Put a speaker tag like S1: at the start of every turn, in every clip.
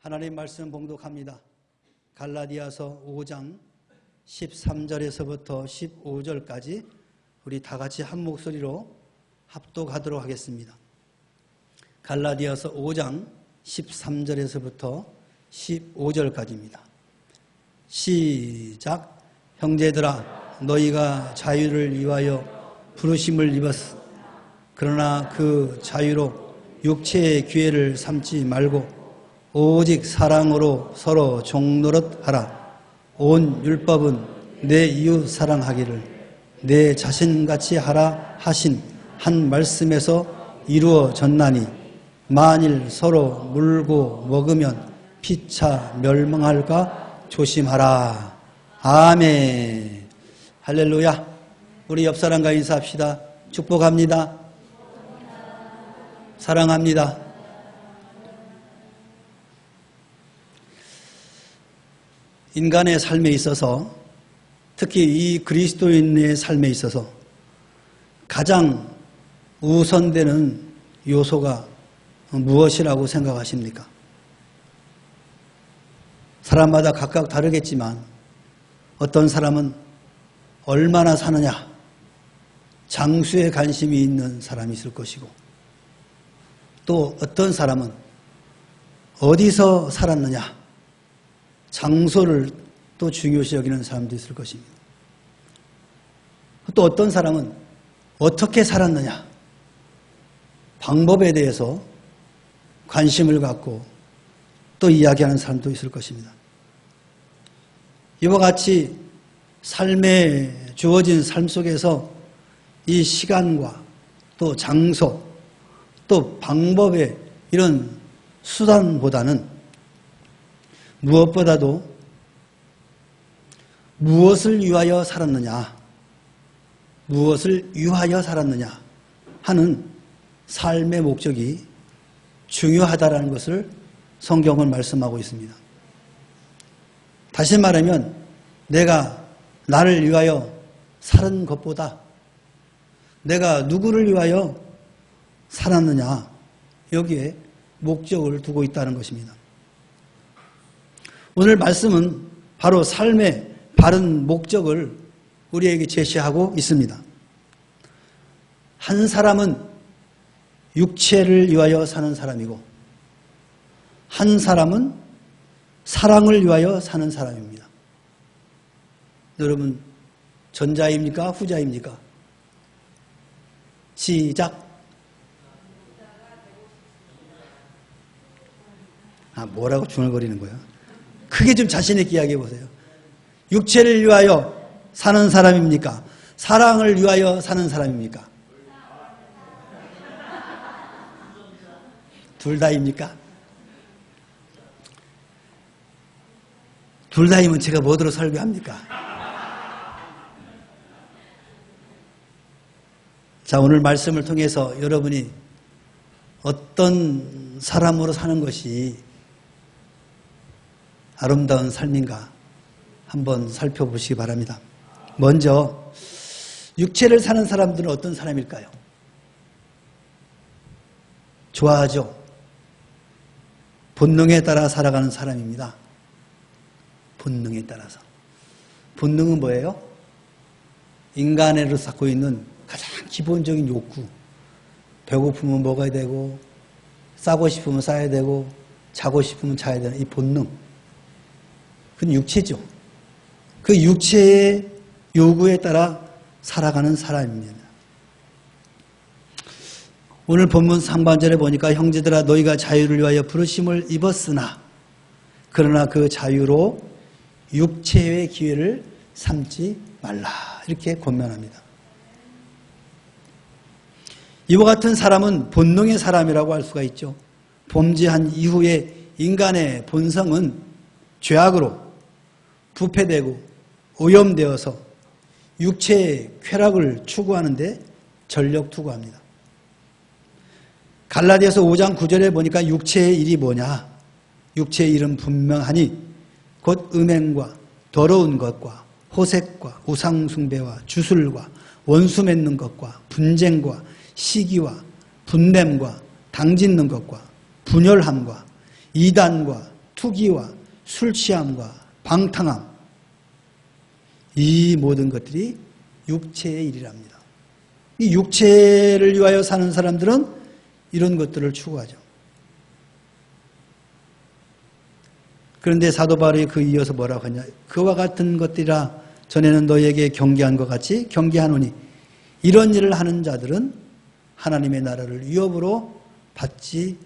S1: 하나님 말씀 봉독합니다. 갈라디아서 5장 13절에서부터 15절까지 우리 다 같이 한 목소리로 합독하도록 하겠습니다. 갈라디아서 5장 13절에서부터 15절까지입니다. 시작. 형제들아, 너희가 자유를 위하여 부르심을 입었으. 그러나 그 자유로 육체의 기회를 삼지 말고 오직 사랑으로 서로 종노릇하라. 온 율법은 내 이웃 사랑하기를 내 자신같이 하라 하신 한 말씀에서 이루어졌나니 만일 서로 물고 먹으면 피차 멸망할까 조심하라. 아멘. 할렐루야. 우리 옆 사람과 인사합시다. 축복합니다. 사랑합니다. 인간의 삶에 있어서, 특히 이 그리스도인의 삶에 있어서 가장 우선되는 요소가 무엇이라고 생각하십니까? 사람마다 각각 다르겠지만 어떤 사람은 얼마나 사느냐, 장수에 관심이 있는 사람이 있을 것이고, 또 어떤 사람은 어디서 살았느냐, 장소를 또 중요시 여기는 사람도 있을 것입니다. 또 어떤 사람은 어떻게 살았느냐, 방법에 대해서 관심을 갖고 또 이야기하는 사람도 있을 것입니다. 이와 같이 삶에 주어진 삶 속에서 이 시간과 또 장소 또 방법의 이런 수단보다는 무엇보다도 무엇을 위하여 살았느냐, 무엇을 위하여 살았느냐 하는 삶의 목적이 중요하다라는 것을 성경은 말씀하고 있습니다. 다시 말하면 내가 나를 위하여 사는 것보다 내가 누구를 위하여 살았느냐, 여기에 목적을 두고 있다는 것입니다. 오늘 말씀은 바로 삶의 바른 목적을 우리에게 제시하고 있습니다. 한 사람은 육체를 위하여 사는 사람이고, 한 사람은 사랑을 위하여 사는 사람입니다. 여러분, 전자입니까? 후자입니까? 시작. 뭐라고 중얼거리는 거야? 크게 좀 자신 있게 이야기해 보세요. 육체를 위하여 사는 사람입니까? 사랑을 위하여 사는 사람입니까? 둘 다입니까? 둘 다이면 제가 뭐로 설교합니까? 자, 오늘 말씀을 통해서 여러분이 어떤 사람으로 사는 것이 아름다운 삶인가 한번 살펴보시기 바랍니다. 먼저 육체를 사는 사람들은 어떤 사람일까요? 좋아하죠. 본능에 따라 살아가는 사람입니다. 본능에 따라서. 본능은 뭐예요? 인간으로서 갖고 있는 가장 기본적인 욕구. 배고프면 먹어야 되고, 싸고 싶으면 싸야 되고, 자고 싶으면 자야 되는 이 본능. 그건 육체죠. 그 육체의 요구에 따라 살아가는 사람입니다. 오늘 본문 상반절에 보니까 형제들아, 너희가 자유를 위하여 부르심을 입었으나 그러나 그 자유로 육체의 기회를 삼지 말라, 이렇게 권면합니다. 이와 같은 사람은 본능의 사람이라고 할 수가 있죠. 범죄한 이후에 인간의 본성은 죄악으로 부패되고 오염되어서 육체의 쾌락을 추구하는데 전력 투구합니다. 갈라디아서 5장 9절에 보니까 육체의 일이 뭐냐? 육체의 일은 분명하니 곧 음행과 더러운 것과 호색과 우상숭배와 주술과 원수 맺는 것과 분쟁과 시기와 분냄과 당짓는 것과 분열함과 이단과 투기와 술 취함과 방탕함, 이 모든 것들이 육체의 일이랍니다. 이 육체를 위하여 사는 사람들은 이런 것들을 추구하죠. 그런데 사도 바울이 그 이어서 뭐라고 하냐? 그와 같은 것들이라 전에는 너희에게 경계한 것 같이 경계하노니 이런 일을 하는 자들은 하나님의 나라를 위협으로 받지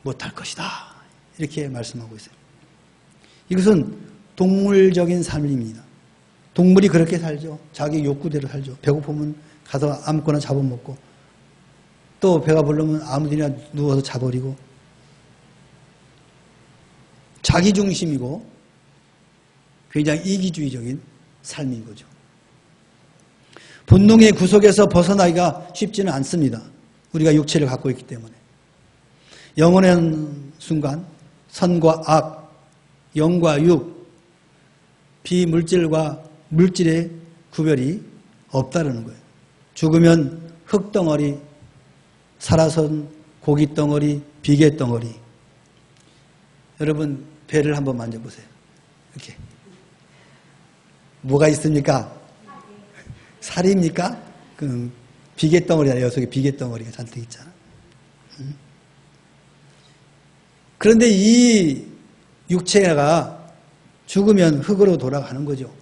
S1: 못할 것이다. 이렇게 말씀하고 있어요. 이것은 동물적인 삶입니다. 동물이 그렇게 살죠. 자기 욕구대로 살죠. 배고프면 가서 아무거나 잡아먹고 또 배가 부르면 아무데나 누워서 자버리고 자기중심이고 굉장히 이기주의적인 삶인 거죠. 본능의 구속에서 벗어나기가 쉽지는 않습니다. 우리가 육체를 갖고 있기 때문에. 영원한 순간 선과 악, 영과 육, 비물질과 물질의 구별이 없다는 거예요. 죽으면 흙덩어리, 살아선 고깃덩어리, 비계덩어리. 여러분 배를 한번 만져보세요. 이렇게. 뭐가 있습니까? 살입니까? 그 비계덩어리잖아요. 녀석에 비계덩어리가 잔뜩 있잖아. 그런데 이 육체가 죽으면 흙으로 돌아가는 거죠.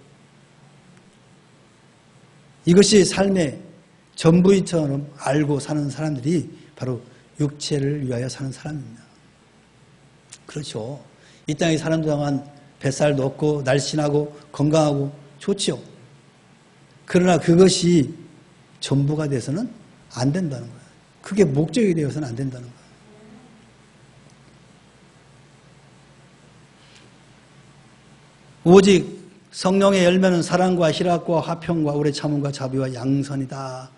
S1: 이것이 삶의 전부이처럼 알고 사는 사람들이 바로 육체를 위하여 사는 사람입니다. 그렇죠. 이 땅에 사는 동안 뱃살도 없고 날씬하고 건강하고 좋죠. 그러나 그것이 전부가 돼서는 안 된다는 거예요. 그게 목적이 되어서는 안 된다는 거예요. 오직 성령의 열매는 사랑과 희락과 화평과 오래 참음과 자비와 양선이다.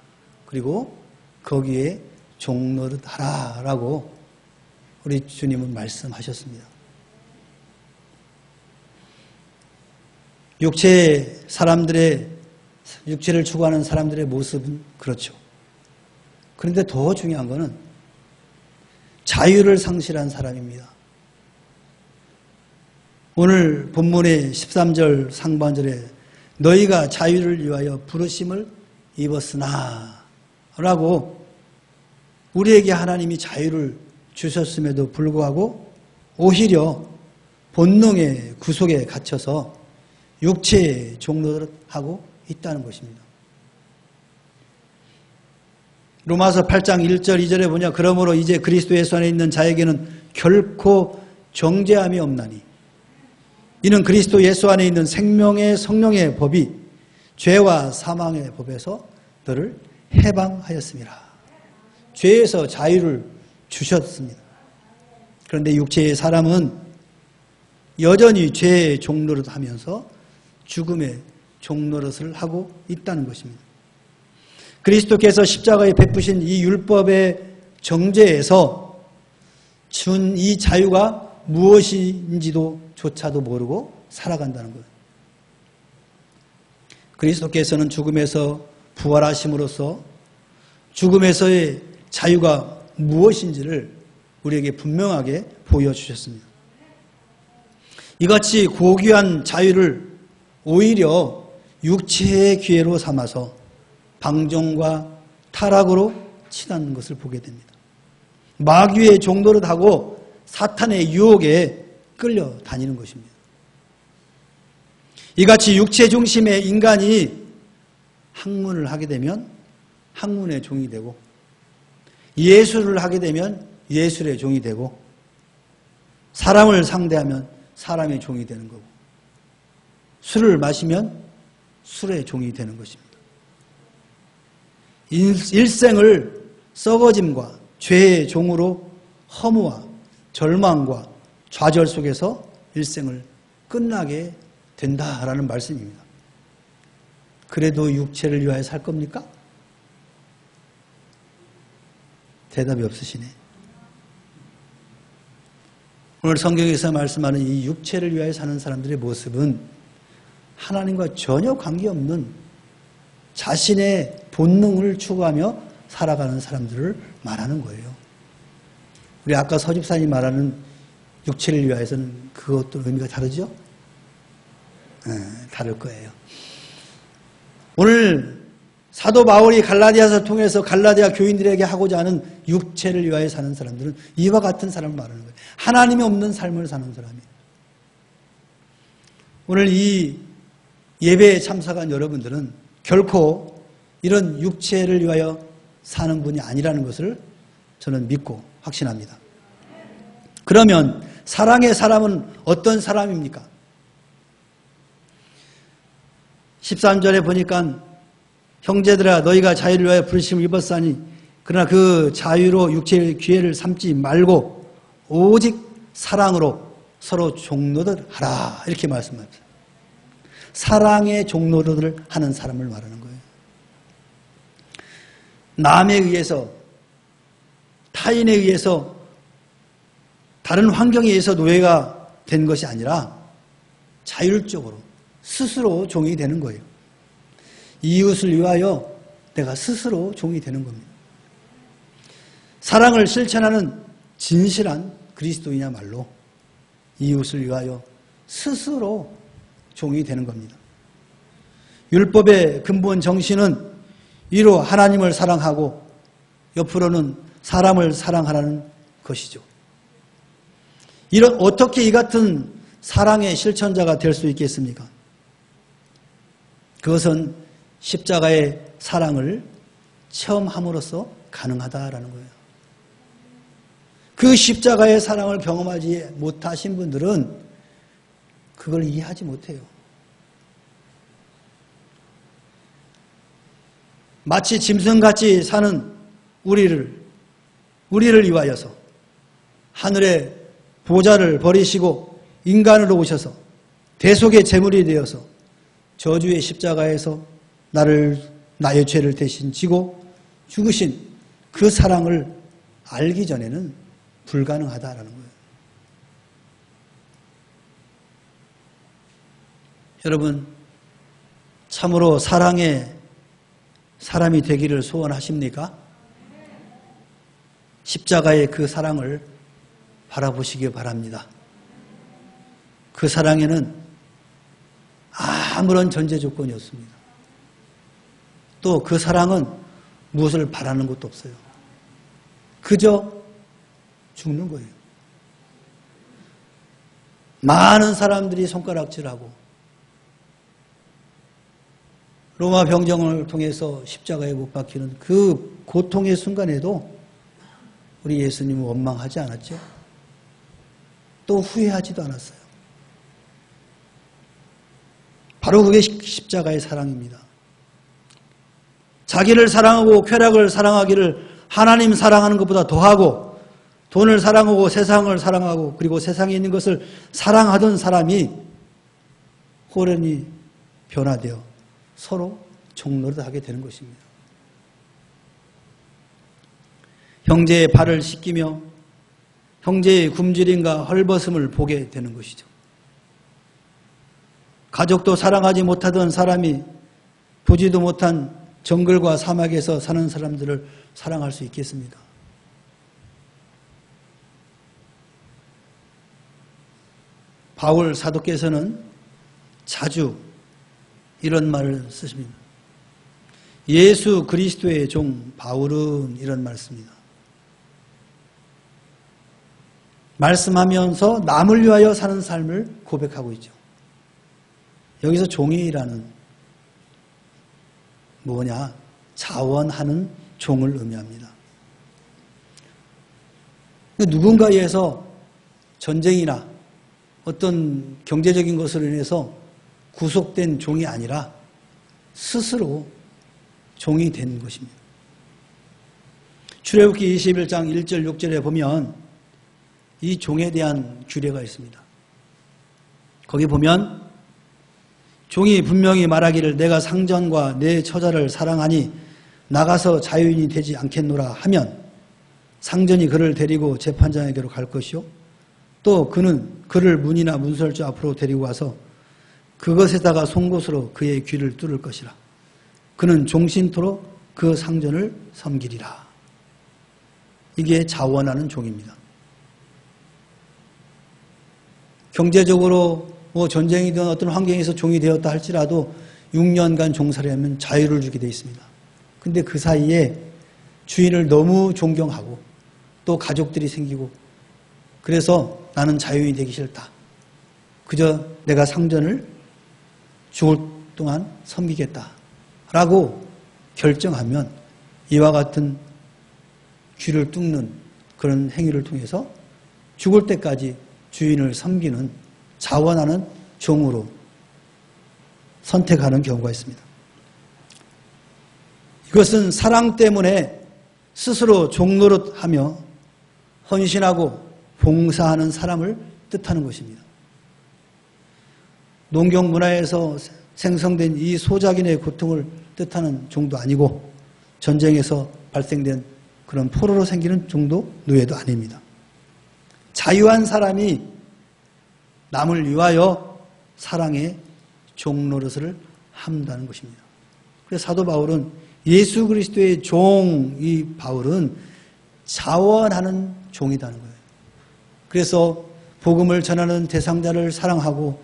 S1: 그리고 거기에 종노릇 하라라고 우리 주님은 말씀하셨습니다. 육체를 추구하는 사람들의 모습은 그렇죠. 그런데 더 중요한 것은 자유를 상실한 사람입니다. 오늘 본문의 13절 상반절에 너희가 자유를 위하여 부르심을 입었으나 라고 우리에게 하나님이 자유를 주셨음에도 불구하고 오히려 본능의 구속에 갇혀서 육체의 종노릇을 하고 있다는 것입니다. 로마서 8장 1절 2절에 보냐 그러므로 이제 그리스도 예수 안에 있는 자에게는 결코 정죄함이 없나니 이는 그리스도 예수 안에 있는 생명의 성령의 법이 죄와 사망의 법에서 너를 해방하였습니다. 죄에서 자유를 주셨습니다. 그런데 육체의 사람은 여전히 죄의 종노릇을 하면서 죽음의 종노릇을 하고 있다는 것입니다. 그리스도께서 십자가에 베푸신 이 율법의 정죄에서 준 이 자유가 무엇인지도 조차도 모르고 살아간다는 거예요. 그리스도께서는 죽음에서 부활하심으로써 죽음에서의 자유가 무엇인지를 우리에게 분명하게 보여주셨습니다. 이같이 고귀한 자유를 오히려 육체의 기회로 삼아서 방종과 타락으로 치닫는 것을 보게 됩니다. 마귀의 종노릇하고 사탄의 유혹에 끌려다니는 것입니다. 이같이 육체 중심의 인간이 학문을 하게 되면 학문의 종이 되고 예술을 하게 되면 예술의 종이 되고 사람을 상대하면 사람의 종이 되는 거고 술을 마시면 술의 종이 되는 것입니다. 일생을 썩어짐과 죄의 종으로 허무와 절망과 좌절 속에서 일생을 끝나게 된다라는 말씀입니다. 그래도 육체를 위하여 살 겁니까? 대답이 없으시네. 오늘 성경에서 말씀하는 이 육체를 위하여 사는 사람들의 모습은 하나님과 전혀 관계없는 자신의 본능을 추구하며 살아가는 사람들을 말하는 거예요. 우리 아까 서집사님 말하는 육체를 위하여서는 그것도 의미가 다르죠? 다를 거예요. 오늘 사도 바울이 갈라디아서를 통해서 갈라디아 교인들에게 하고자 하는 육체를 위하여 사는 사람들은 이와 같은 사람을 말하는 거예요. 하나님이 없는 삶을 사는 사람이에요. 오늘 이 예배에 참석한 여러분들은 결코 이런 육체를 위하여 사는 분이 아니라는 것을 저는 믿고 확신합니다. 그러면 사랑의 사람은 어떤 사람입니까? 13절에 보니까 형제들아 너희가 자유를 위하여 부르심을 입었사니 그러나 그 자유로 육체의 기회를 삼지 말고 오직 사랑으로 서로 종노릇 하라 이렇게 말씀합니다. 사랑의 종노릇을 하는 사람을 말하는 거예요. 남에 의해서 타인에 의해서 다른 환경에 의해서 노예가 된 것이 아니라 자율적으로 스스로 종이 되는 거예요. 이웃을 위하여 내가 스스로 종이 되는 겁니다. 사랑을 실천하는 진실한 그리스도이냐말로 이웃을 위하여 스스로 종이 되는 겁니다. 율법의 근본 정신은 위로 하나님을 사랑하고 옆으로는 사람을 사랑하라는 것이죠. 어떻게 이 같은 사랑의 실천자가 될 수 있겠습니까? 그것은 십자가의 사랑을 체험함으로써 가능하다라는 거예요. 그 십자가의 사랑을 경험하지 못하신 분들은 그걸 이해하지 못해요. 마치 짐승같이 사는 우리를 위하여서 하늘의 보좌를 버리시고 인간으로 오셔서 대속의 제물이 되어서 저주의 십자가에서 나의 죄를 대신 지고 죽으신 그 사랑을 알기 전에는 불가능하다라는 거예요. 여러분, 참으로 사랑의 사람이 되기를 소원하십니까? 십자가의 그 사랑을 바라보시기 바랍니다. 그 사랑에는 아무런 전제 조건이 없습니다. 또 그 사랑은 무엇을 바라는 것도 없어요. 그저 죽는 거예요. 많은 사람들이 손가락질하고 로마 병정을 통해서 십자가에 못 박히는 그 고통의 순간에도 우리 예수님은 원망하지 않았죠. 또 후회하지도 않았어요. 바로 그게 십자가의 사랑입니다. 자기를 사랑하고 쾌락을 사랑하기를 하나님 사랑하는 것보다 더하고 돈을 사랑하고 세상을 사랑하고 그리고 세상에 있는 것을 사랑하던 사람이 호련히 변화되어 서로 종노릇하게 되는 것입니다. 형제의 발을 씻기며 형제의 굶주림과 헐벗음을 보게 되는 것이죠. 가족도 사랑하지 못하던 사람이 보지도 못한 정글과 사막에서 사는 사람들을 사랑할 수 있겠습니까? 바울 사도께서는 자주 이런 말을 쓰십니다. 예수 그리스도의 종 바울은 이런 말 씁니다. 말씀하면서 남을 위하여 사는 삶을 고백하고 있죠. 여기서 종이라는 뭐냐? 자원하는 종을 의미합니다. 누군가에 의해서 전쟁이나 어떤 경제적인 것으로 인해서 구속된 종이 아니라 스스로 종이 된 것입니다. 출애굽기 21장 1절 6절에 보면 이 종에 대한 규례가 있습니다. 거기 보면 종이 분명히 말하기를 내가 상전과 내 처자를 사랑하니 나가서 자유인이 되지 않겠노라 하면 상전이 그를 데리고 재판장에게로 갈 것이요 또 그는 그를 문이나 문설주 앞으로 데리고 와서 그것에다가 송곳으로 그의 귀를 뚫을 것이라. 그는 종신토록 그 상전을 섬기리라. 이게 자원하는 종입니다. 경제적으로 뭐 전쟁이든 어떤 환경에서 종이 되었다 할지라도 6년간 종살이 하면 자유를 주게 되어 있습니다. 근데 그 사이에 주인을 너무 존경하고 또 가족들이 생기고 그래서 나는 자유인이 되기 싫다. 그저 내가 상전을 죽을 동안 섬기겠다. 라고 결정하면 이와 같은 귀를 뚫는 그런 행위를 통해서 죽을 때까지 주인을 섬기는 자원하는 종으로 선택하는 경우가 있습니다. 이것은 사랑 때문에 스스로 종노릇하며 헌신하고 봉사하는 사람을 뜻하는 것입니다. 농경 문화에서 생성된 이 소작인의 고통을 뜻하는 종도 아니고 전쟁에서 발생된 그런 포로로 생기는 종도 노예도 아닙니다. 자유한 사람이 남을 위하여 사랑의 종노릇을 한다는 것입니다. 그래서 사도 바울은 예수 그리스도의 종, 이 바울은 자원하는 종이라는 거예요. 그래서 복음을 전하는 대상자를 사랑하고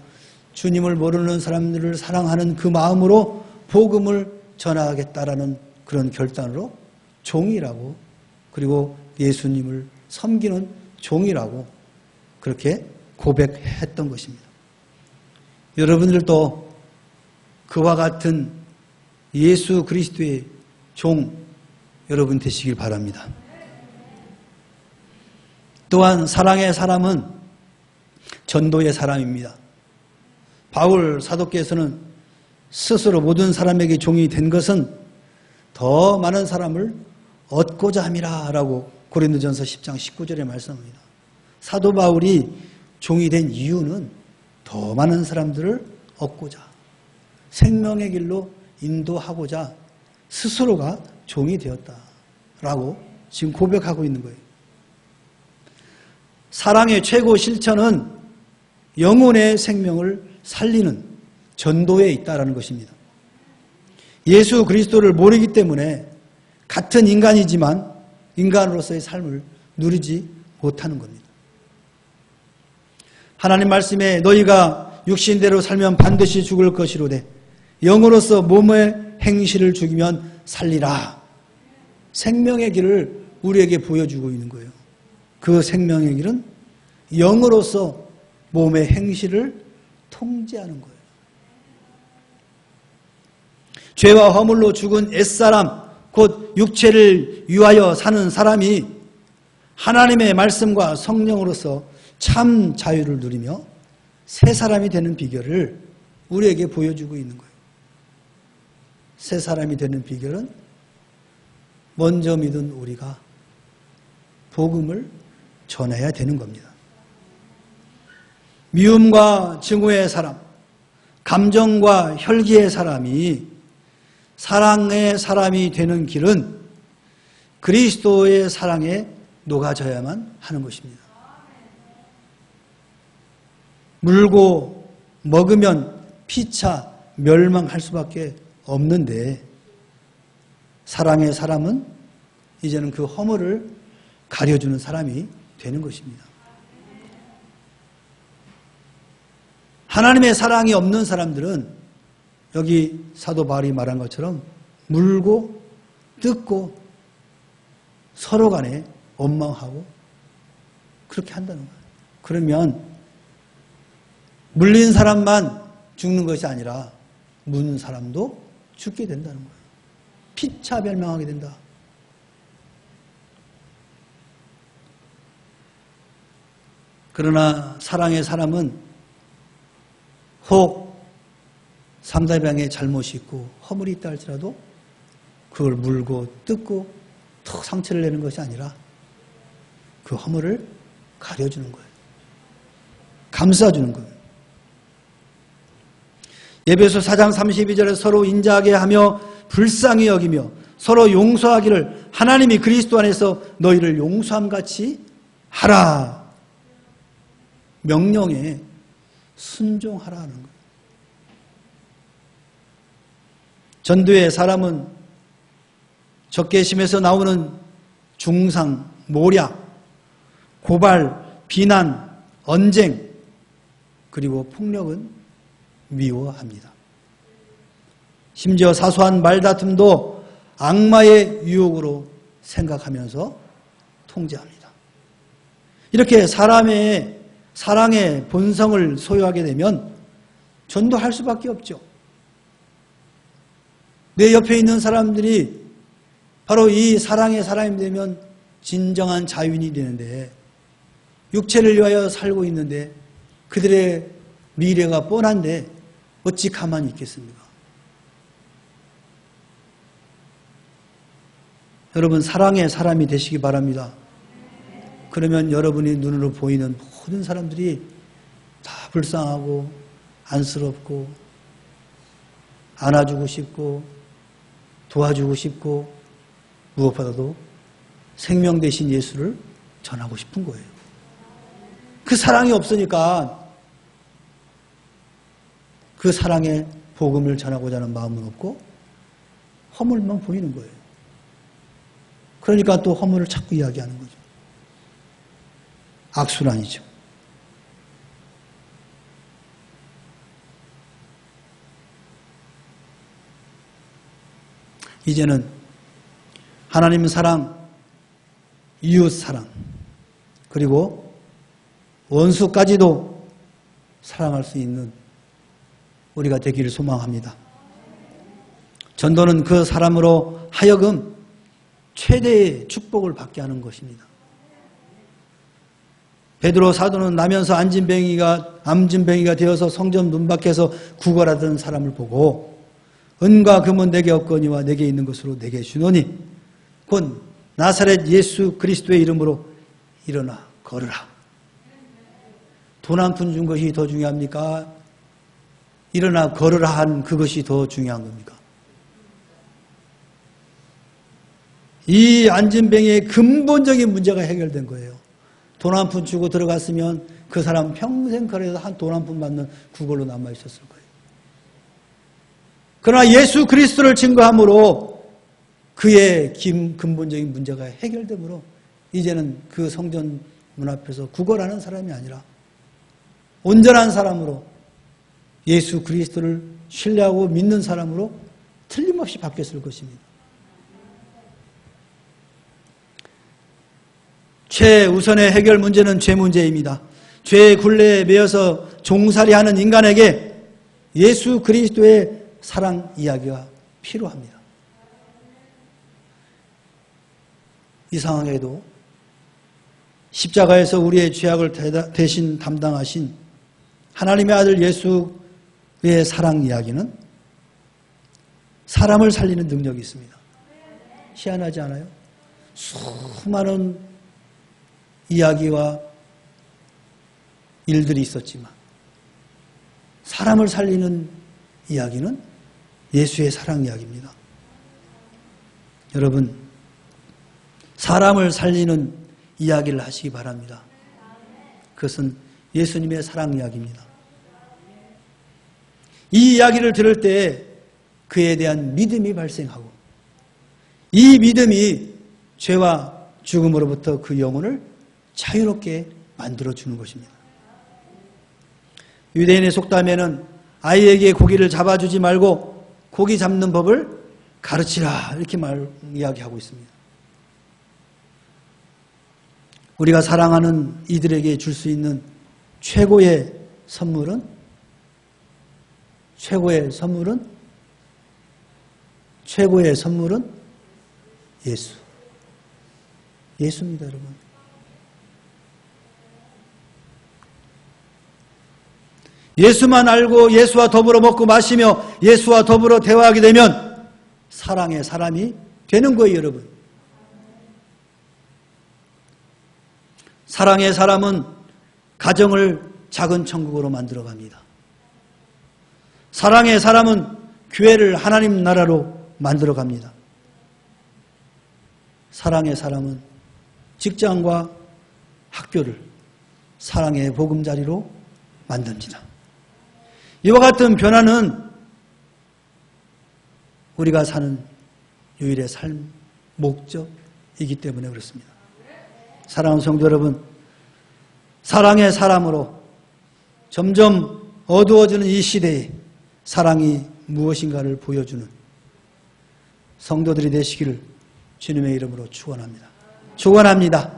S1: 주님을 모르는 사람들을 사랑하는 그 마음으로 복음을 전하겠다라는 그런 결단으로 종이라고, 그리고 예수님을 섬기는 종이라고 그렇게 고백했던 것입니다. 여러분들도 그와 같은 예수 그리스도의 종 여러분 되시길 바랍니다. 또한 사랑의 사람은 전도의 사람입니다. 바울 사도께서는 스스로 모든 사람에게 종이 된 것은 더 많은 사람을 얻고자 함이라 라고 고린도전서 10장 19절에 말씀합니다. 사도 바울이 종이 된 이유는 더 많은 사람들을 얻고자, 생명의 길로 인도하고자 스스로가 종이 되었다라고 지금 고백하고 있는 거예요. 사랑의 최고 실천은 영혼의 생명을 살리는 전도에 있다라는 것입니다. 예수 그리스도를 모르기 때문에 같은 인간이지만 인간으로서의 삶을 누리지 못하는 겁니다. 하나님 말씀에 너희가 육신대로 살면 반드시 죽을 것이로되 영으로서 몸의 행실을 죽이면 살리라. 생명의 길을 우리에게 보여주고 있는 거예요. 그 생명의 길은 영으로서 몸의 행실을 통제하는 거예요. 죄와 허물로 죽은 옛사람, 곧 육체를 위하여 사는 사람이 하나님의 말씀과 성령으로서 참 자유를 누리며 새 사람이 되는 비결을 우리에게 보여주고 있는 거예요. 새 사람이 되는 비결은 먼저 믿은 우리가 복음을 전해야 되는 겁니다. 미움과 증오의 사람, 감정과 혈기의 사람이 사랑의 사람이 되는 길은 그리스도의 사랑에 녹아져야만 하는 것입니다. 물고 먹으면 피차 멸망할 수밖에 없는데 사랑의 사람은 이제는 그 허물을 가려주는 사람이 되는 것입니다. 하나님의 사랑이 없는 사람들은 여기 사도 바울이 말한 것처럼 물고 뜯고 서로 간에 원망하고 그렇게 한다는 거예요. 그러면 물린 사람만 죽는 것이 아니라 문 사람도 죽게 된다는 거예요. 피차 멸망하게 된다. 그러나 사랑의 사람은 혹 상대방의 잘못이 있고 허물이 있다 할지라도 그걸 물고 뜯고 더 상처를 내는 것이 아니라 그 허물을 가려주는 거예요. 감싸주는 거예요. 에베소 4장 32절에 서로 인자하게 하며 불쌍히 여기며 서로 용서하기를 하나님이 그리스도 안에서 너희를 용서함같이 하라. 명령에 순종하라는 거예요. 전도의 사람은 적개심에서 나오는 중상, 모략, 고발, 비난, 언쟁 그리고 폭력은 미워합니다. 심지어 사소한 말다툼도 악마의 유혹으로 생각하면서 통제합니다. 이렇게 사람의 사랑의 본성을 소유하게 되면 전도할 수밖에 없죠. 내 옆에 있는 사람들이 바로 이 사랑의 사람이 되면 진정한 자유인이 되는데, 육체를 위하여 살고 있는데 그들의 미래가 뻔한데 어찌 가만히 있겠습니까? 여러분, 사랑의 사람이 되시기 바랍니다. 그러면 여러분이 눈으로 보이는 모든 사람들이 다 불쌍하고 안쓰럽고 안아주고 싶고 도와주고 싶고 무엇보다도 생명 대신 예수를 전하고 싶은 거예요. 그 사랑이 없으니까 그 사랑의 복음을 전하고자 하는 마음은 없고 허물만 보이는 거예요. 그러니까 또 허물을 자꾸 이야기하는 거죠. 악순환이죠. 이제는 하나님 사랑, 이웃 사랑, 그리고 원수까지도 사랑할 수 있는 우리가 되기를 소망합니다. 전도는 그 사람으로 하여금 최대의 축복을 받게 하는 것입니다. 베드로 사도는 나면서 암진뱅이가 되어서 성전 문 밖에서 구걸하던 사람을 보고 은과 금은 내게 없거니와 내게 있는 것으로 내게 주노니 곧 나사렛 예수 그리스도의 이름으로 일어나 걸으라. 돈 한 푼 준 것이 더 중요합니까? 일어나 걸으라 한 그것이 더 중요한 겁니까? 이 안진뱅이의 근본적인 문제가 해결된 거예요. 돈 한 푼 주고 들어갔으면 그 사람 평생 거래에서 한 돈 한 푼 받는 구걸로 남아있었을 거예요. 그러나 예수 그리스도를 증거함으로 그의 근본적인 문제가 해결되므로 이제는 그 성전 문 앞에서 구걸하는 사람이 아니라 온전한 사람으로 예수 그리스도를 신뢰하고 믿는 사람으로 틀림없이 바뀌었을 것입니다. 최우선의 해결 문제는 죄 문제입니다. 죄의 굴레에 매여서 종살이하는 인간에게 예수 그리스도의 사랑 이야기가 필요합니다. 이 상황에도 십자가에서 우리의 죄악을 대신 담당하신 하나님의 아들 예수의 사랑 이야기는 사람을 살리는 능력이 있습니다. 희한하지 않아요? 수많은 이야기와 일들이 있었지만 사람을 살리는 이야기는 예수의 사랑 이야기입니다. 여러분, 사람을 살리는 이야기를 하시기 바랍니다. 그것은 예수님의 사랑 이야기입니다. 이 이야기를 들을 때 그에 대한 믿음이 발생하고 이 믿음이 죄와 죽음으로부터 그 영혼을 자유롭게 만들어주는 것입니다. 유대인의 속담에는 아이에게 고기를 잡아주지 말고 고기 잡는 법을 가르치라 이렇게 이야기하고 있습니다. 우리가 사랑하는 이들에게 줄 수 있는 최고의 선물은 예수입니다, 여러분. 예수만 알고 예수와 더불어 먹고 마시며 예수와 더불어 대화하게 되면 사랑의 사람이 되는 거예요, 여러분. 사랑의 사람은 가정을 작은 천국으로 만들어갑니다. 사랑의 사람은 교회를 하나님 나라로 만들어갑니다. 사랑의 사람은 직장과 학교를 사랑의 보금자리로 만듭니다. 이와 같은 변화는 우리가 사는 유일의 삶 목적이기 때문에 그렇습니다. 사랑하는 성도 여러분, 사랑의 사람으로 점점 어두워지는 이 시대에 사랑이 무엇인가를 보여주는 성도들이 되시기를 주님의 이름으로 축원합니다. 축원합니다.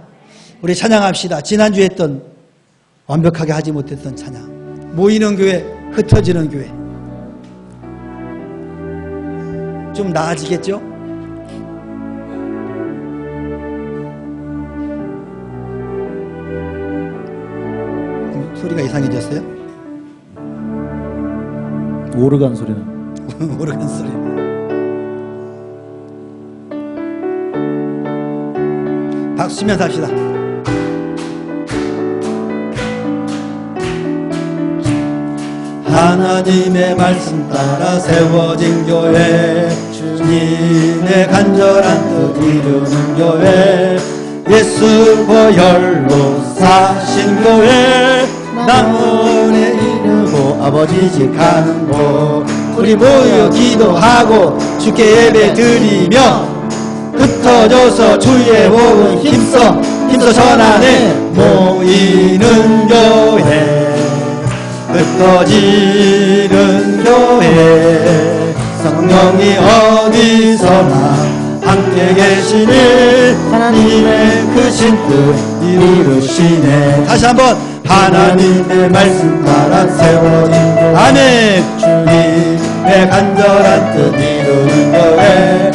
S1: 우리 찬양합시다. 지난주에 했던 완벽하게 하지 못했던 찬양. 모이는 교회, 흩어지는 교회. 좀 나아지겠죠? 소리가 이상해졌어요?
S2: 오르간 소리는
S1: 오르간 소리. 박수 치면서 합시다. 하나님의 말씀 따라 세워진 교회, 주님의 간절한 뜻 이루는 교회, 예수 보혈로 사신 교회, 남원에 이르고 아버지 집 가는 곳, 우리 모여 기도하고 주께 예배 드리며 흩어져서 주의 복음 힘써 전하네. 모이는 교회, 흩어지는 교회, 성령이 어디서나 함께 계시니 하나님의 크신 뜻 이루시네. 다시 한번 하나님의 말씀 따라 세워진 교회, 아멘. 주님의 간절한 뜻 이루는 교회,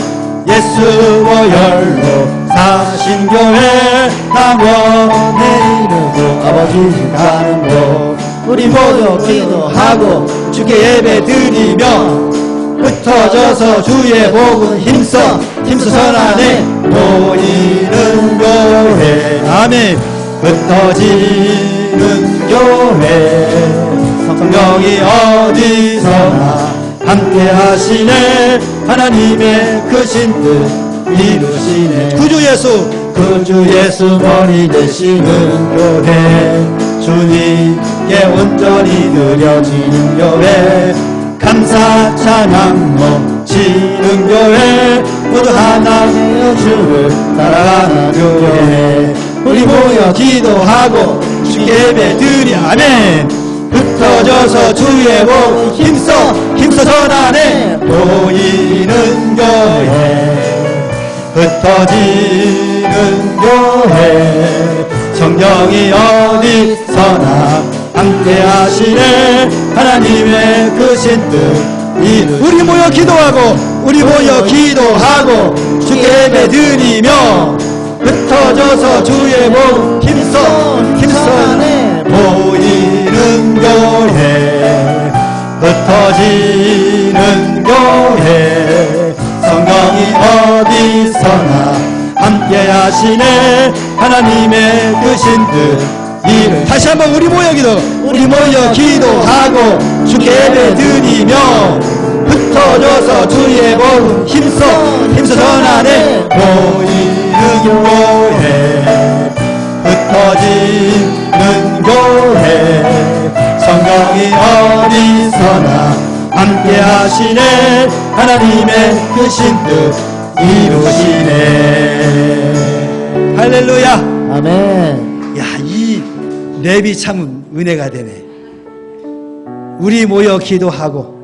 S1: 예수 보혈로 사신 교회, 남원에 이르고 아버지 집 가는 곳, 우리 모여 기도하고 주께 예배 드리며 흩어져서 주의 복음 힘써 전하네. 모이는 교회, 아멘. 흩어지는 교회, 성령이 어디서나 함께 하시네. 하나님의 크신 뜻 이루시네. 구주 예수 머리 되시는 교회, 주님께 온전히 드려지는 교회, 감사 찬양 넘치는 교회, 모두 하나님의 주를 따라가는 교회, 우리 모여 기도하고 주께 예배 드리, 아멘. 흩어져서 주의 복음 힘써 전하네. 모이는 교회, 흩어지는 교회, 성령이 어디서나 함께 하시네. 하나님의 크신 뜻 이루시네. 우리 모여 기도하고 주께 예배 드리며 흩어져서 주의 복음 힘써 모이는 교회, 흩어지는 교회, 성령이 어디서나 함께 하시네. 하나님의 크신 뜻 이루. 다시 한번 우리 모여 기도하고 주께 예배 드리며 흩어져서 주의 복음 힘써 전하네. 모이는 교회, 흩어지는 교회, 성령이 어디서나 함께 하시네. 하나님의 크신 뜻 이루시네. 할렐루야.
S2: 아멘.
S1: 야, 이 랩이 참 은혜가 되네. 우리 모여 기도하고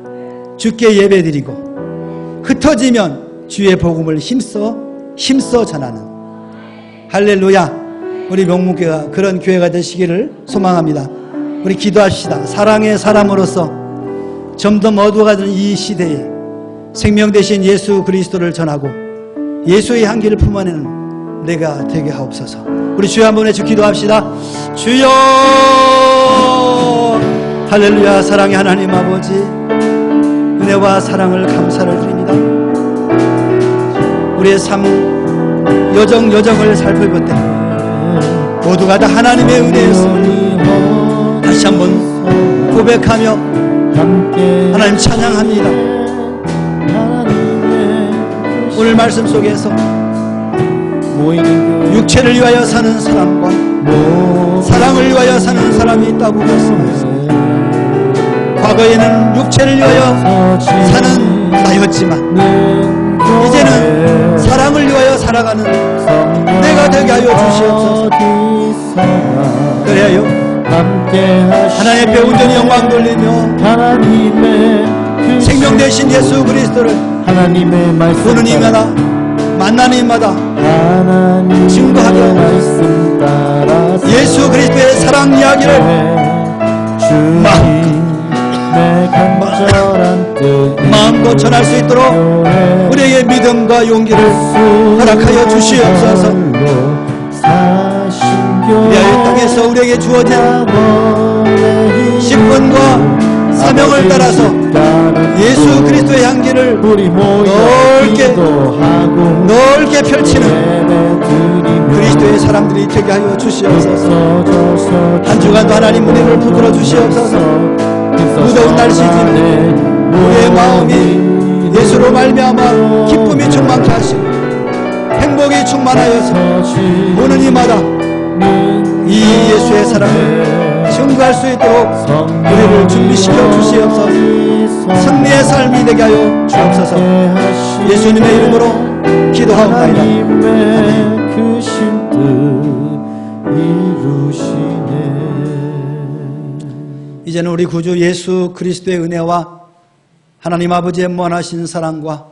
S1: 주께 예배드리고 흩어지면 주의 복음을 힘써 전하는. 할렐루야. 우리 명문교회가 그런 교회가 되시기를 소망합니다. 우리 기도합시다. 사랑의 사람으로서 점점 어두워가는 이 시대에 생명 되신 예수 그리스도를 전하고 예수의 향기를 품어내는 내가 되게 하옵소서. 우리 주여 한번 외쳐 기도합시다. 주여. 할렐루야. 사랑의 하나님 아버지, 은혜와 사랑을 감사를 드립니다. 우리의 삶 여정을 살펴볼 때 모두가 다 하나님의 은혜였습니다. 다시 한번 고백하며 하나님 찬양합니다. 오늘 말씀 속에서 육체를 위하여 사는 사람과 사랑을 위하여 사는 사람이 있다고 말씀하셨습니다. 과거에는 육체를 위하여 사는 나였지만 이제는 사랑을 위하여 살아가는 내가 되게 하여 주시옵소서. 그래요
S2: 함께 하시네.
S1: 하나님 앞에 온전히 영광 돌리며
S2: 하나님의 그
S1: 생명 되신 예수 그리스도를
S2: 하나님의 말씀
S1: 보는 이마다 만나는 이마다
S2: 하나님의
S1: 증거하게
S2: 말씀 따라서
S1: 예수 그리스도의 사랑 이야기를
S2: 주님의 간절한 뜻
S1: 마음껏 전할 수 있도록 우리에게 믿음과 용기를 허락하여 주시옵소서. 우리 이 땅에서 우리에게 주어진 직분과 사명을 따라서 예수 그리스도의 향기를 넓게 펼치는 그리스도의 사람들이 되게 하여 주시옵소서. 한 주간도 하나님 은혜를 부들어 주시옵소서. 무더운 날씨지만 우리의 마음이 예수로 말미암아 기쁨이 충만케 하시고 행복이 충만하여서 오는 이마다 이 예수의 사랑을 증거할 수 있도록 우리를 준비시켜 주시옵소서. 승리의 삶이 되게 하여 주옵소서. 예수님의 이름으로 기도하옵나이다.
S2: 그 심뜻 이루시네.
S1: 이제는 우리 구주 예수 그리스도의 은혜와 하나님 아버지의 무한하신 사랑과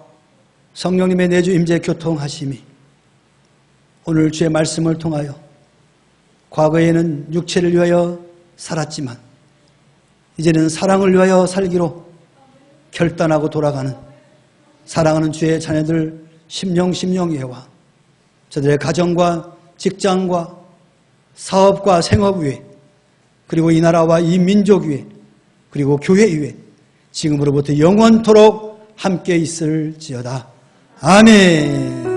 S1: 성령님의 내주 임재 교통하심이 오늘 주의 말씀을 통하여 과거에는 육체를 위하여 살았지만 이제는 사랑을 위하여 살기로 결단하고 돌아가는 사랑하는 주의 자녀들 심령예와 저들의 가정과 직장과 사업과 생업 위에 그리고 이 나라와 이 민족 위에 그리고 교회 위에 지금으로부터 영원토록 함께 있을지어다. 아멘.